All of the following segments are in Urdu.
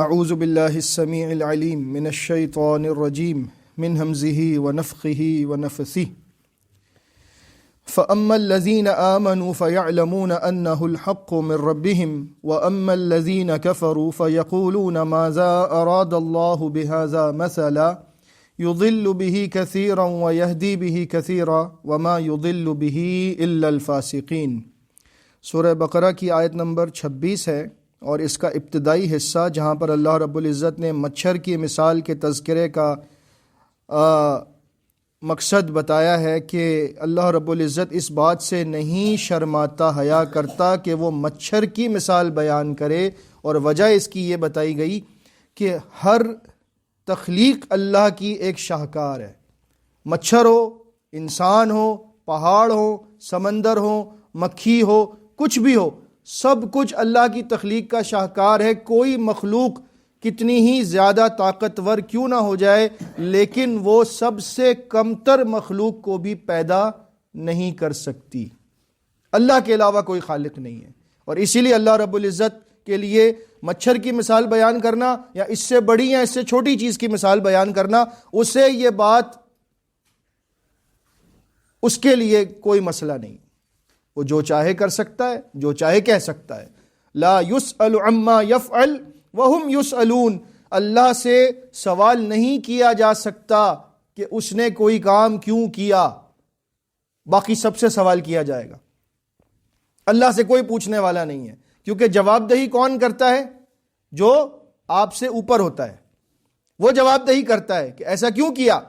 اعوذ باللہ السمیع العلیم من الشیطان الرجیم من ہمزہ ونفخہ ونفثہ فأما الذین آمنوا فیعلمون انہ الحق من ربہم واما الذین کفروا فیقولون ماذا اراد اللہ بہذا مثلا یضل بہ کثیرا ویہدی بہ کثیرا وما یضل بہ الا الفاسقین۔ سورہ بقرہ کی آیت نمبر 26 ہے، اور اس کا ابتدائی حصہ جہاں پر اللہ رب العزت نے مچھر کی مثال کے تذکرے کا مقصد بتایا ہے کہ اللہ رب العزت اس بات سے نہیں شرماتا، حیا کرتا کہ وہ مچھر کی مثال بیان کرے، اور وجہ اس کی یہ بتائی گئی کہ ہر تخلیق اللہ کی ایک شاہکار ہے۔ مچھر ہو، انسان ہو، پہاڑ ہو، سمندر ہو، مکھی ہو، کچھ بھی ہو، سب کچھ اللہ کی تخلیق کا شاہکار ہے۔ کوئی مخلوق کتنی ہی زیادہ طاقتور کیوں نہ ہو جائے، لیکن وہ سب سے کمتر مخلوق کو بھی پیدا نہیں کر سکتی۔ اللہ کے علاوہ کوئی خالق نہیں ہے، اور اسی لیے اللہ رب العزت کے لیے مچھر کی مثال بیان کرنا یا اس سے بڑی یا اس سے چھوٹی چیز کی مثال بیان کرنا، اسے یہ بات اس کے لیے کوئی مسئلہ نہیں۔ وہ جو چاہے کر سکتا ہے، جو چاہے کہہ سکتا ہے۔ لا يسأل عما يفعل وهم يسألون، اللہ سے سوال نہیں کیا جا سکتا کہ اس نے کوئی کام کیوں کیا، باقی سب سے سوال کیا جائے گا۔ اللہ سے کوئی پوچھنے والا نہیں ہے، کیونکہ جواب دہی کون کرتا ہے؟ جو آپ سے اوپر ہوتا ہے، وہ جواب دہی کرتا ہے کہ ایسا کیوں کیا۔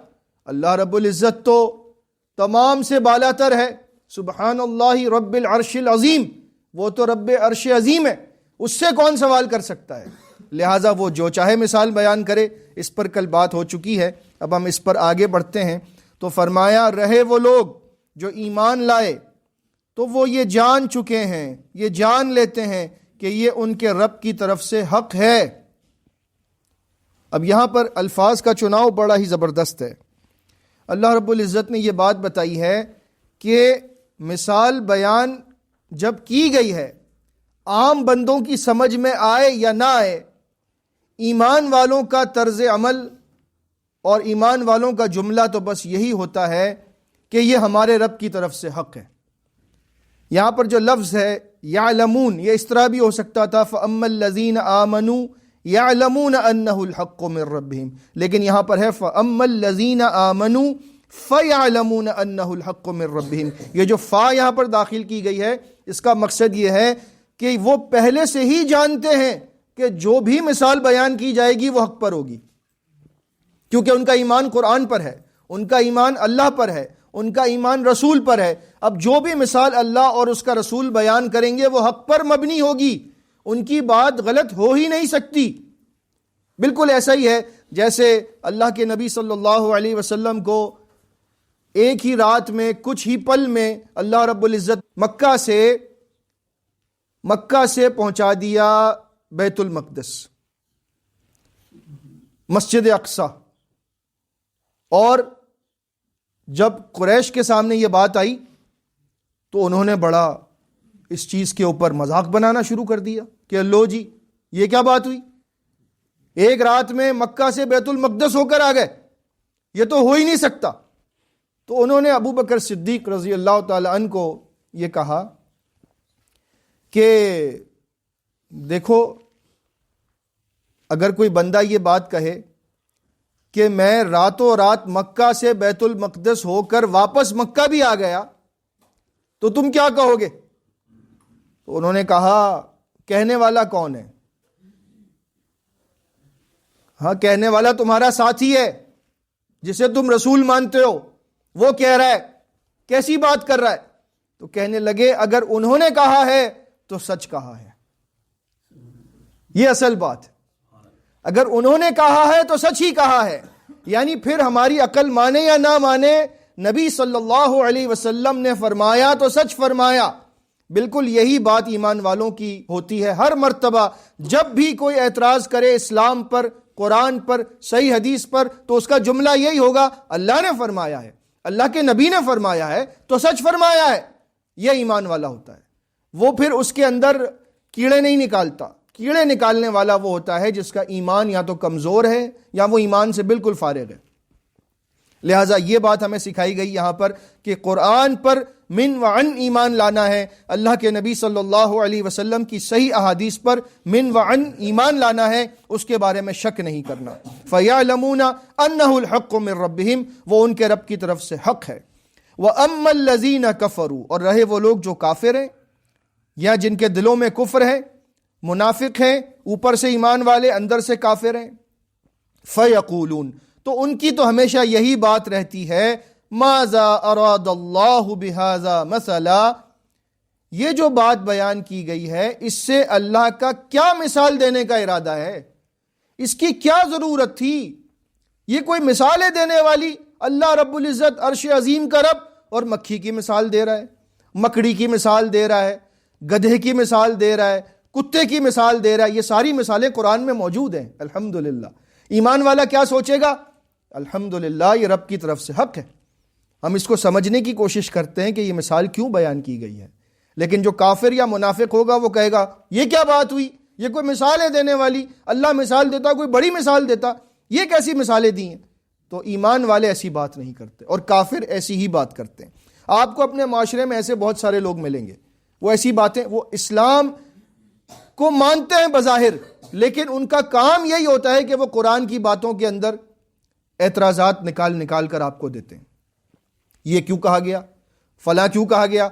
اللہ رب العزت تو تمام سے بالا تر ہے، سبحان اللہ رب العرش العظیم، وہ تو رب عرش عظیم ہے، اس سے کون سوال کر سکتا ہے؟ لہٰذا وہ جو چاہے مثال بیان کرے۔ اس پر کل بات ہو چکی ہے، اب ہم اس پر آگے بڑھتے ہیں۔ تو فرمایا، رہے وہ لوگ جو ایمان لائے تو وہ یہ جان چکے ہیں، یہ جان لیتے ہیں کہ یہ ان کے رب کی طرف سے حق ہے۔ اب یہاں پر الفاظ کا چناؤ بڑا ہی زبردست ہے۔ اللہ رب العزت نے یہ بات بتائی ہے کہ مثال بیان جب کی گئی ہے، عام بندوں کی سمجھ میں آئے یا نہ آئے، ایمان والوں کا طرز عمل اور ایمان والوں کا جملہ تو بس یہی ہوتا ہے کہ یہ ہمارے رب کی طرف سے حق ہے۔ یہاں پر جو لفظ ہے یعلمون، یہ اس طرح بھی ہو سکتا تھا فَأَمَّا الَّذِينَ آمَنُوا يَعْلَمُونَ أَنَّهُ الْحَقُّ مِنْ رَبِّهِمْ، لیکن یہاں پر ہے فَأَمَّا الَّذِينَ آمَنُوا فَيَعْلَمُونَ أَنَّهُ الْحَقُّ مِنْ رَبِّهِمْ۔ یہ جو فا یہاں پر داخل کی گئی ہے، اس کا مقصد یہ ہے کہ وہ پہلے سے ہی جانتے ہیں کہ جو بھی مثال بیان کی جائے گی وہ حق پر ہوگی، کیونکہ ان کا ایمان قرآن پر ہے، ان کا ایمان اللہ پر ہے، ان کا ایمان رسول پر ہے۔ اب جو بھی مثال اللہ اور اس کا رسول بیان کریں گے وہ حق پر مبنی ہوگی، ان کی بات غلط ہو ہی نہیں سکتی۔ بالکل ایسا ہی ہے جیسے اللہ کے نبی صلی اللہ علیہ وسلم کو ایک ہی رات میں، کچھ ہی پل میں اللہ رب العزت مکہ سے پہنچا دیا بیت المقدس، مسجد اقصی۔ اور جب قریش کے سامنے یہ بات آئی تو انہوں نے بڑا اس چیز کے اوپر مذاق بنانا شروع کر دیا کہ لو جی، یہ کیا بات ہوئی، ایک رات میں مکہ سے بیت المقدس ہو کر آ گئے، یہ تو ہو ہی نہیں سکتا۔ تو انہوں نے ابو بکر صدیق رضی اللہ تعالی عنہ کو یہ کہا کہ دیکھو، اگر کوئی بندہ یہ بات کہے کہ میں راتوں رات مکہ سے بیت المقدس ہو کر واپس مکہ بھی آ گیا تو تم کیا کہو گے؟ تو انہوں نے کہا، کہنے والا کون ہے؟ ہاں، کہنے والا تمہارا ساتھی ہے جسے تم رسول مانتے ہو، وہ کہہ رہا ہے، کیسی بات کر رہا ہے؟ تو کہنے لگے، اگر انہوں نے کہا ہے تو سچ کہا ہے۔ یہ اصل بات ہے، اگر انہوں نے کہا ہے تو سچ ہی کہا ہے، یعنی پھر ہماری عقل مانے یا نہ مانے، نبی صلی اللہ علیہ وسلم نے فرمایا تو سچ فرمایا۔ بالکل یہی بات ایمان والوں کی ہوتی ہے۔ ہر مرتبہ جب بھی کوئی اعتراض کرے اسلام پر، قرآن پر، صحیح حدیث پر، تو اس کا جملہ یہی ہوگا، اللہ نے فرمایا ہے، اللہ کے نبی نے فرمایا ہے تو سچ فرمایا ہے۔ یہ ایمان والا ہوتا ہے، وہ پھر اس کے اندر کیڑے نہیں نکالتا، کیڑے نکالنے والا وہ ہوتا ہے جس کا ایمان یا تو کمزور ہے یا وہ ایمان سے بالکل فارغ ہے. لہٰذا یہ بات ہمیں سکھائی گئی یہاں پر کہ قرآن پر من وعن ایمان لانا ہے، اللہ کے نبی صلی اللہ علیہ وسلم کی صحیح احادیث پر من وعن ایمان لانا ہے، اس کے بارے میں شک نہیں کرنا. فَيَعْلَمُونَ أَنَّهُ الْحَقُّ مِنْ رَبِّهِمْ، وہ ان کے رب کی طرف سے حق ہے. وَأَمَّا الَّذِينَ كَفَرُوا، اور رہے وہ لوگ جو کافر ہیں یا جن کے دلوں میں کفر ہے، منافق ہیں، اوپر سے ایمان والے اندر سے کافر ہیں. فَيَقُولُونَ، تو ان کی تو ہمیشہ یہی بات رہتی ہے، ماذا اراد اللہ بہذا مثلا، یہ جو بات بیان کی گئی ہے اس سے اللہ کا کیا مثال دینے کا ارادہ ہے، اس کی کیا ضرورت تھی، یہ کوئی مثالیں دینے والی. اللہ رب العزت عرش عظیم کا رب اور مکھی کی مثال دے رہا ہے، مکڑی کی مثال دے رہا ہے، گدھے کی مثال دے رہا ہے، کتے کی مثال دے رہا ہے. یہ ساری مثالیں قرآن میں موجود ہیں. الحمدللہ ایمان والا کیا سوچے گا؟ الحمدللہ یہ رب کی طرف سے حق ہے. ہم اس کو سمجھنے کی کوشش کرتے ہیں کہ یہ مثال کیوں بیان کی گئی ہے، لیکن جو کافر یا منافق ہوگا وہ کہے گا یہ کیا بات ہوئی، یہ کوئی مثال ہے دینے والی، اللہ مثال دیتا کوئی بڑی مثال دیتا، یہ کیسی مثالیں دی ہیں. تو ایمان والے ایسی بات نہیں کرتے اور کافر ایسی ہی بات کرتے ہیں. آپ کو اپنے معاشرے میں ایسے بہت سارے لوگ ملیں گے، وہ ایسی باتیں، وہ اسلام کو مانتے ہیں بظاہر، لیکن ان کا کام یہی ہوتا ہے کہ وہ قرآن کی باتوں کے اندر اعتراضات نکال کر آپ کو دیتے ہیں. یہ کیوں کہا گیا، فلاں کیوں کہا گیا،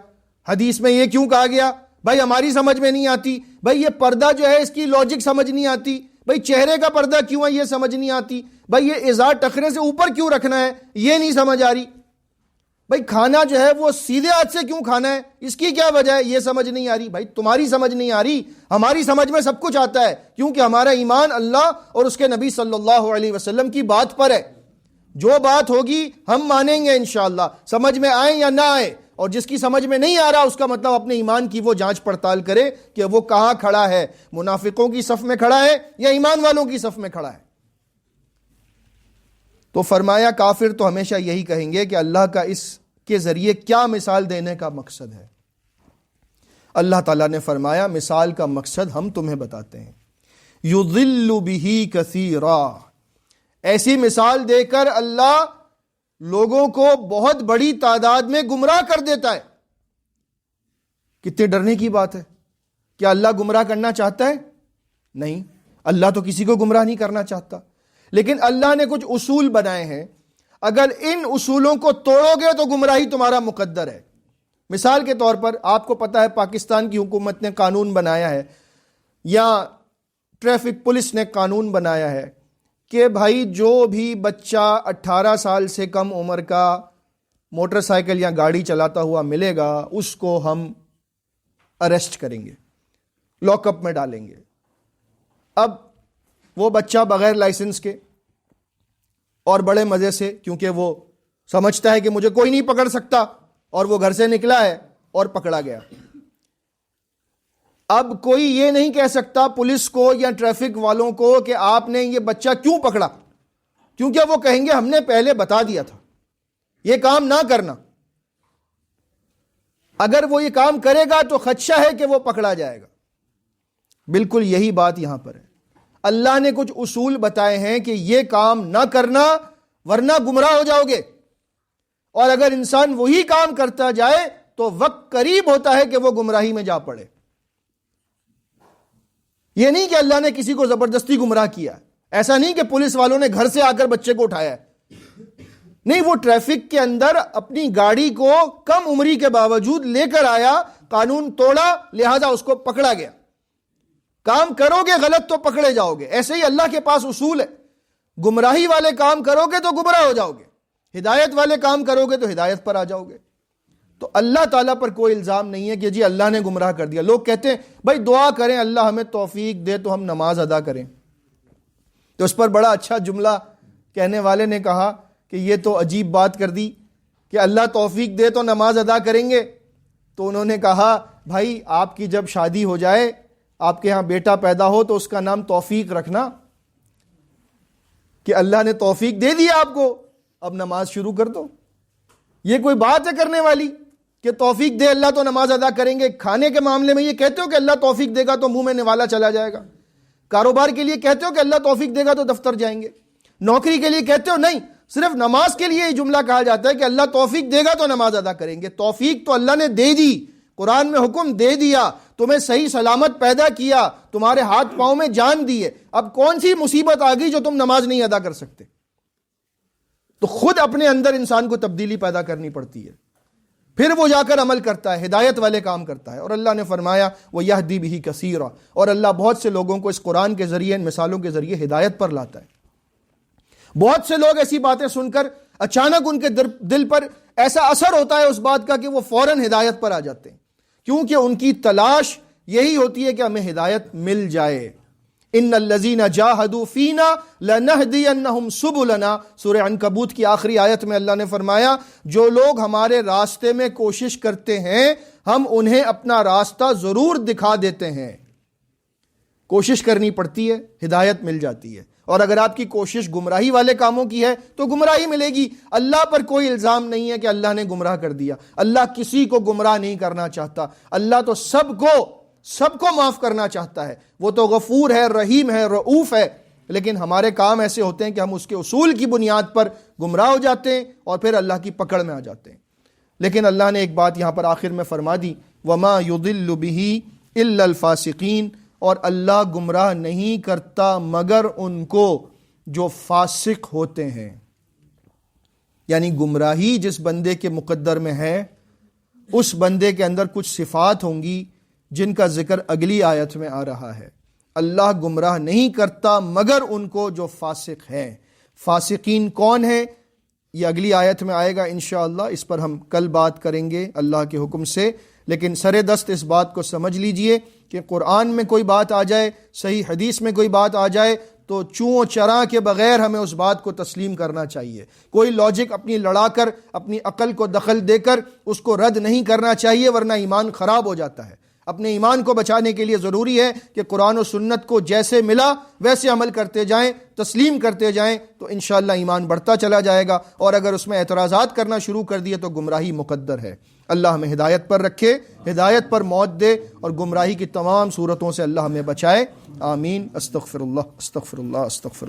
حدیث میں یہ کیوں کہا گیا، بھائی ہماری سمجھ میں نہیں آتی، بھائی یہ پردہ جو ہے اس کی لاجک سمجھ نہیں آتی، بھائی چہرے کا پردہ کیوں ہے یہ سمجھ نہیں آتی، بھائی یہ ازار ٹخنے سے اوپر کیوں رکھنا ہے یہ نہیں سمجھ آ رہی، بھائی کھانا جو ہے وہ سیدھے ہاتھ سے کیوں کھانا ہے اس کی کیا وجہ ہے یہ سمجھ نہیں آ رہی. بھائی تمہاری سمجھ نہیں آ رہی، ہماری سمجھ میں سب کچھ آتا ہے، کیونکہ ہمارا ایمان اللہ اور اس کے نبی صلی اللہ علیہ وسلم کی بات پر ہے. جو بات ہوگی ہم مانیں گے انشاءاللہ، سمجھ میں آئے یا نہ آئے. اور جس کی سمجھ میں نہیں آ رہا اس کا مطلب اپنے ایمان کی وہ جانچ پڑتال کرے کہ وہ کہاں کھڑا ہے، منافقوں کی صف میں کھڑا ہے یا ایمان والوں کی صف میں کھڑا ہے. تو فرمایا کافر تو ہمیشہ یہی کہیں گے کہ اللہ کا اس کے ذریعے کیا مثال دینے کا مقصد ہے. اللہ تعالیٰ نے فرمایا مثال کا مقصد ہم تمہیں بتاتے ہیں. یضل بہ کثیرا، ایسی مثال دے کر اللہ لوگوں کو بہت بڑی تعداد میں گمراہ کر دیتا ہے. کتنے ڈرنے کی بات ہے. کیا اللہ گمراہ کرنا چاہتا ہے؟ نہیں، اللہ تو کسی کو گمراہ نہیں کرنا چاہتا، لیکن اللہ نے کچھ اصول بنائے ہیں، اگر ان اصولوں کو توڑو گے تو گمراہی تمہارا مقدر ہے. مثال کے طور پر آپ کو پتا ہے پاکستان کی حکومت نے قانون بنایا ہے یا ٹریفک پولیس نے قانون بنایا ہے کہ بھائی جو بھی بچہ 18 سال سے کم عمر کا موٹر سائیکل یا گاڑی چلاتا ہوا ملے گا اس کو ہم اریسٹ کریں گے، لاک اپ میں ڈالیں گے. اب وہ بچہ بغیر لائسنس کے اور بڑے مزے سے، کیونکہ وہ سمجھتا ہے کہ مجھے کوئی نہیں پکڑ سکتا، اور وہ گھر سے نکلا ہے اور پکڑا گیا. اب کوئی یہ نہیں کہہ سکتا پولیس کو یا ٹریفک والوں کو کہ آپ نے یہ بچہ کیوں پکڑا، کیونکہ وہ کہیں گے ہم نے پہلے بتا دیا تھا یہ کام نہ کرنا. اگر وہ یہ کام کرے گا تو خدشہ ہے کہ وہ پکڑا جائے گا. بالکل یہی بات یہاں پر ہے. اللہ نے کچھ اصول بتائے ہیں کہ یہ کام نہ کرنا ورنہ گمراہ ہو جاؤ گے، اور اگر انسان وہی کام کرتا جائے تو وقت قریب ہوتا ہے کہ وہ گمراہی میں جا پڑے. یہ نہیں کہ اللہ نے کسی کو زبردستی گمراہ کیا، ایسا نہیں کہ پولیس والوں نے گھر سے آ کر بچے کو اٹھایا ہے، نہیں، وہ ٹریفک کے اندر اپنی گاڑی کو کم عمری کے باوجود لے کر آیا، قانون توڑا، لہذا اس کو پکڑا گیا. کام کرو گے غلط تو پکڑے جاؤ گے. ایسے ہی اللہ کے پاس اصول ہے، گمراہی والے کام کرو گے تو گمراہ ہو جاؤ گے، ہدایت والے کام کرو گے تو ہدایت پر آ جاؤ گے. تو اللہ تعالیٰ پر کوئی الزام نہیں ہے کہ جی اللہ نے گمراہ کر دیا. لوگ کہتے ہیں بھائی دعا کریں اللہ ہمیں توفیق دے تو ہم نماز ادا کریں. تو اس پر بڑا اچھا جملہ کہنے والے نے کہا کہ یہ تو عجیب بات کر دی کہ اللہ توفیق دے تو نماز ادا کریں گے. تو انہوں نے کہا بھائی آپ کی جب شادی ہو جائے، آپ کے ہاں بیٹا پیدا ہو تو اس کا نام توفیق رکھنا کہ اللہ نے توفیق دے دی آپ کو، اب نماز شروع کر دو. یہ کوئی بات ہے کرنے والی؟ کہ توفیق دے اللہ تو نماز ادا کریں گے. کھانے کے معاملے میں یہ کہتے ہو کہ اللہ توفیق دے گا تو منہ میں نوالا چلا جائے گا. کاروبار کے لیے کہتے ہو کہ اللہ توفیق دے گا تو دفتر جائیں گے. نوکری کے لیے کہتے ہو نہیں, صرف نماز کے لیے یہ جملہ کہا جاتا ہے کہ اللہ توفیق دے گا تو نماز ادا کریں گے. توفیق تو اللہ نے دے دی, قرآن میں حکم دے دیا, تمہیں صحیح سلامت پیدا کیا, تمہارے ہاتھ پاؤں میں جان دی ہے. اب کون سی مصیبت آ گئی جو تم نماز نہیں ادا کر سکتے؟ تو خود اپنے اندر انسان کو تبدیلی پیدا کرنی پڑتی ہے, پھر وہ جا کر عمل کرتا ہے, ہدایت والے کام کرتا ہے. اور اللہ نے فرمایا وَيَهْدِي بِهِ كَثِيرًا, اور اللہ بہت سے لوگوں کو اس قرآن کے ذریعے, ان مثالوں کے ذریعے ہدایت پر لاتا ہے. بہت سے لوگ ایسی باتیں سن کر اچانک ان کے دل پر ایسا اثر ہوتا ہے اس بات کا کہ وہ فوراً ہدایت پر آ جاتے ہیں, کیونکہ ان کی تلاش یہی ہوتی ہے کہ ہمیں ہدایت مل جائے. ان الذین جاہدوا فینا لنہدینہم سبلنا, سورہ عنکبوت کی آخری آیت میں اللہ نے فرمایا جو لوگ ہمارے راستے میں کوشش کرتے ہیں ہم انہیں اپنا راستہ ضرور دکھا دیتے ہیں. کوشش کرنی پڑتی ہے, ہدایت مل جاتی ہے. اور اگر آپ کی کوشش گمراہی والے کاموں کی ہے تو گمراہی ملے گی. اللہ پر کوئی الزام نہیں ہے کہ اللہ نے گمراہ کر دیا. اللہ کسی کو گمراہ نہیں کرنا چاہتا. اللہ تو سب کو معاف کرنا چاہتا ہے. وہ تو غفور ہے, رحیم ہے, رؤوف ہے. لیکن ہمارے کام ایسے ہوتے ہیں کہ ہم اس کے اصول کی بنیاد پر گمراہ ہو جاتے ہیں اور پھر اللہ کی پکڑ میں آ جاتے ہیں. لیکن اللہ نے ایک بات یہاں پر آخر میں فرما دی, وَمَا يُضِلُّ بِهِ إِلَّا الْفَاسِقِينَ, اور اللہ گمراہ نہیں کرتا مگر ان کو جو فاسق ہوتے ہیں. یعنی گمراہی جس بندے کے مقدر میں ہے اس بندے کے اندر کچھ صفات ہوں گی جن کا ذکر اگلی آیت میں آ رہا ہے. اللہ گمراہ نہیں کرتا مگر ان کو جو فاسق ہیں. فاسقین کون ہیں یہ اگلی آیت میں آئے گا انشاءاللہ, اس پر ہم کل بات کریں گے اللہ کے حکم سے. لیکن سر دست اس بات کو سمجھ لیجئے کہ قرآن میں کوئی بات آ جائے, صحیح حدیث میں کوئی بات آ جائے تو چوں چراں کے بغیر ہمیں اس بات کو تسلیم کرنا چاہیے. کوئی لاجک اپنی لڑا کر, اپنی عقل کو دخل دے کر اس کو رد نہیں کرنا چاہیے, ورنہ ایمان خراب ہو جاتا ہے. اپنے ایمان کو بچانے کے لیے ضروری ہے کہ قرآن و سنت کو جیسے ملا ویسے عمل کرتے جائیں, تسلیم کرتے جائیں, تو انشاءاللہ ایمان بڑھتا چلا جائے گا. اور اگر اس میں اعتراضات کرنا شروع کر دیے تو گمراہی مقدر ہے. اللہ ہمیں ہدایت پر رکھے, ہدایت پر موت دے, اور گمراہی کی تمام صورتوں سے اللہ ہمیں بچائے. آمین. استغفر اللہ استغفر اللہ استغفر اللہ.